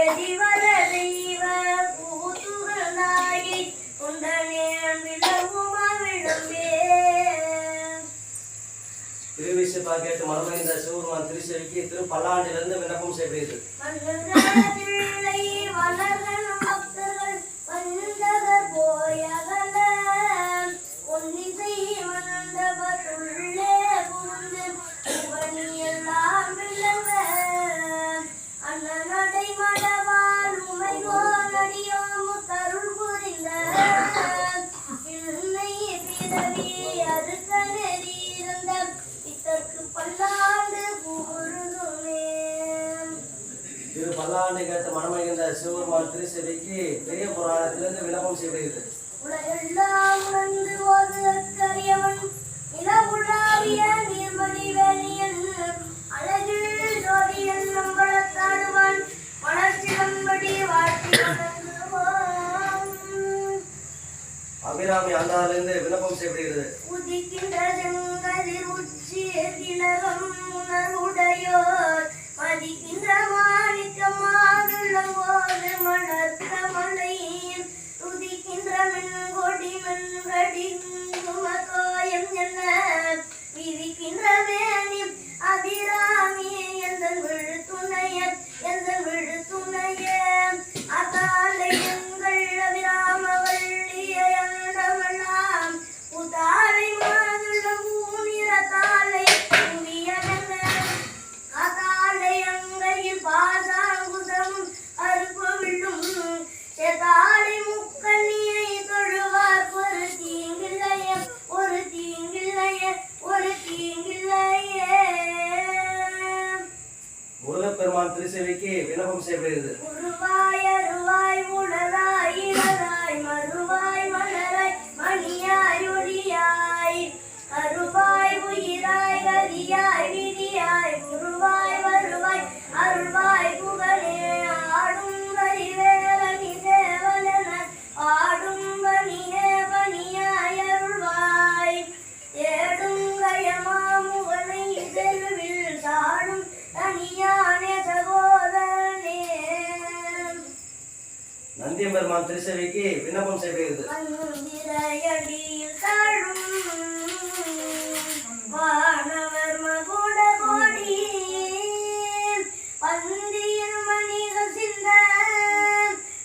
எதிவர தெய்வ கூத்துகள் நாயி உண்டனே விளவுமா விளம்பே. திருவிசைப்பா கேட்டு மனமகிழ்ந்த சிவபெருமான் திருச்செவிக்கு திரு பல்லாண்டிலிருந்து விண்ணப்பம் செய்கிறது. திரு பல்லாண்டு கேட்டு மனமகிழ்ந்த சிவபெருமான் திருச்செவிக்கு பெரிய புராணத்திலிருந்து விண்ணப்பம் செய்கிறது. உலகெல்லாம் உணர்ந்து ஒரு கரியவன் நிலவுலாவிய நீர்மணி வேணியன் அழகில் ஜோதியன் நம்பளத்தாடுவான் வளர்ச்சிடம்படி வாழ்த்தி வணங்குவோம். அபிராமி ஆண்டாளிலிருந்து விண்ணப்பம் செய்யப்படுகிறது. உதிக்கின்ற செங்கதிர் உச்சி திலகம் உணர்வுடையோர் மதிக்கின்ற மாணிக்கமாதுள்ளவோது மலர்த்த மலையில் துதிக்கின்ற மென்கொடி மென்கடி குமகோயம் என்ன விதிக்கின்ற வேணி அபிராமி எந்த விழுத்துணைய அதாலை எங்கள் அபிராம வள்ளிய அண்டமெல்லாம் உதாரை மாதுள்ள பூனிரத்தாலை புவியடங்க அதாலை அங்கையில் பாசாங்குதம் அறுப்பவில்லும் செதாலை முக்கண்ணியை தொழுவார் ஒரு தீங்கில்லையே முருகப்பெருமான் திருச்செவிக்கு விண்ணப்பம் செய்யப்படுகிறது. உருவாய் அருவாய் உடலாய் இளராய் மறுவாய் மலராய் மணியாய் ஒளியாய் அருவாய் உயிராய் கதியாய் விதியாய் குருவாய் வருவாய் அருள்வாய் புகழே ஆடும் வரிவேலனி தேவலன ஆடும் பணியே பணியாய் அருள்வாய் தேடும் கயமாமுகனை தெருவில் சாடும் தனியானே சகோதரனே. நந்தியம்பெருமான் திருச்செவிக்கு விண்ணப்பம் செய்யப்படுகிறது. மந்திரையடியில் தாழும் வானவர் மகுட கோடி பந்தியில் மணிகள் சிந்த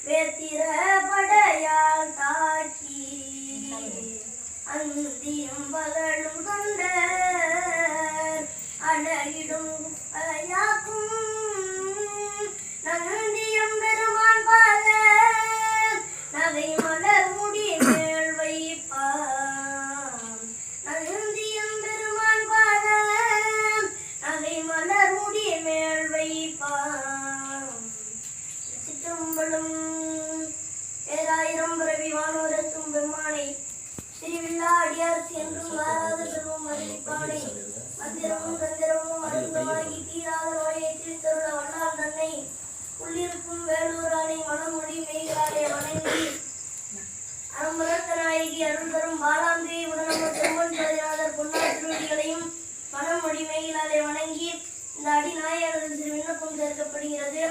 வெத்திர படையால் தாக்கி அந்தியும் பகலும் கொண்ட அழகிடும் அலையாக்கும் நந்தியம் பெருமான் பாத நகை மலர் முடி மேல் வைப்பாம். நந்தியம் பெருமான் பாத நகை மலர் முடி மேல் வைப்பாம். சிற்றம்பலம் பேராயிரம் பிறவி வானோரத்தும் பெருமானை திருவிழா அடியார்க்கு என்றும் வாராத செல்வம் அறிவிப்பானை மந்திரமும் தந்திரமும் அருந்தமாகி தீராத நோயை தீர்த்தருள வல்லால் தன்னை உள்ளிருக்கும் வேலூரானை மனமொழி மெய்களாலே வணங்கி அரும்பரத்த நாயகி அருள் தரும் பாலாம்பியை உடனம திருமண் ஜோதிநாதர் பொன்னார் திருவடிகளையும் மனமொழி மெய்களாலே வணங்கி இந்த அடிநாயகரது சிறு விண்ணப்பம் சேர்க்கப்படுகிறது.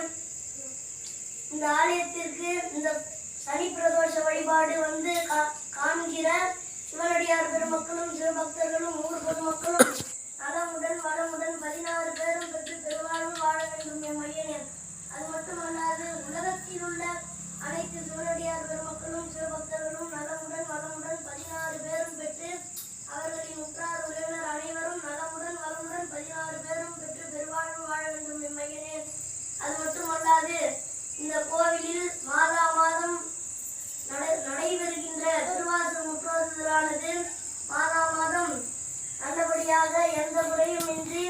இந்த ஆலயத்திற்கு இந்த சனி பிரதோஷ வழிபாடு வந்து காண்கிற சிவனடியார் பெருமக்களும் சிவபக்தர்களும் ஊர் பொதுமக்களும் நலமுடன் வளமுடன் 16 பேரும் பெற்று பெருவாழ்வு வாழ வேண்டும் என் மையனே. அது மட்டுமல்லாது உலகத்தில் உள்ள அனைத்து சிவனடியார் பெருமக்களும் சிவபக்தர்களும் நலமுடன் வளமுடன் 16 பேரும் பெற்று அவர்களின் உற்றார் உறவினர் அனைவரும் நலமுடன் வளமுடன் 16 பேரும் பெற்று பெருவாழ்வு வாழ வேண்டும் என் மையனே. அது மட்டுமல்லாது இந்த கோவிலில் மாதா மாதம் நடைபெறுகின்ற திருவாசல் முற்றோதலானது மாதா மாதம் நல்லபடியாக எந்த குறையும் இன்றி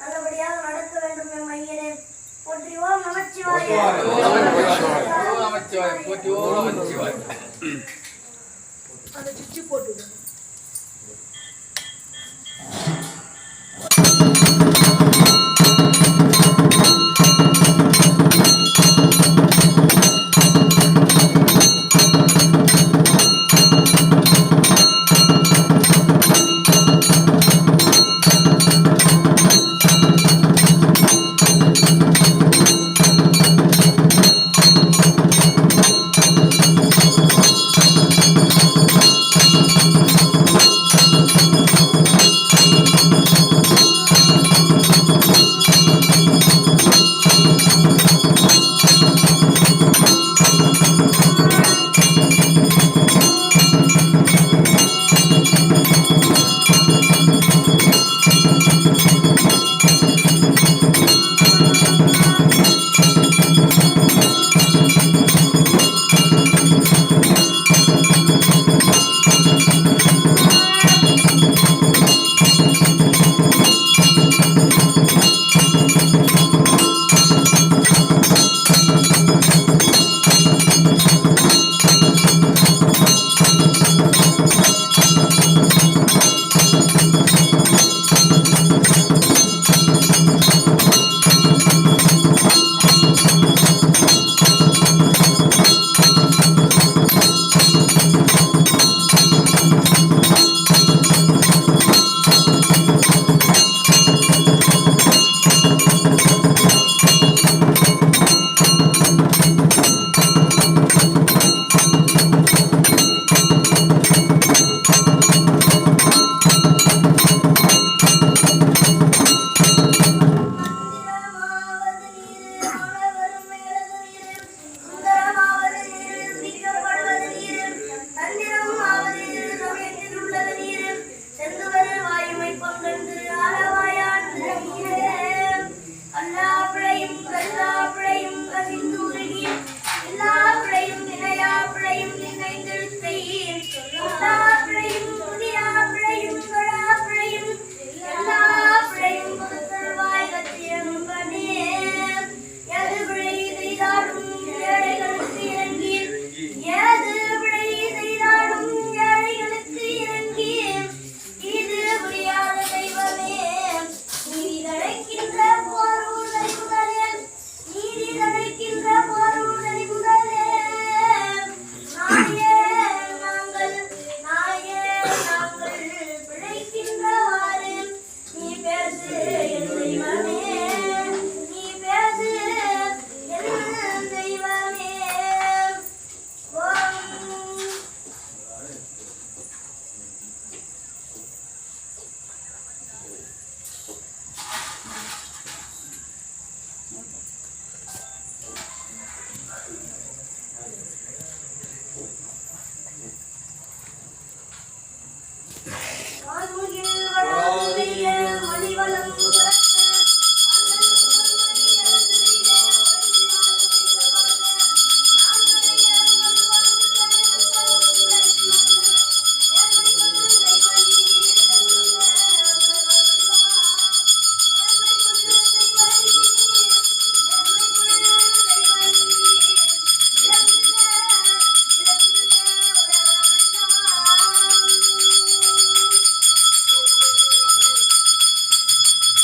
நல்லபடியாக நடக்க வேண்டும் என் மையனே. போற்றி ஓம் நமச்சிவாய. அந்த சுச்சி போட்டு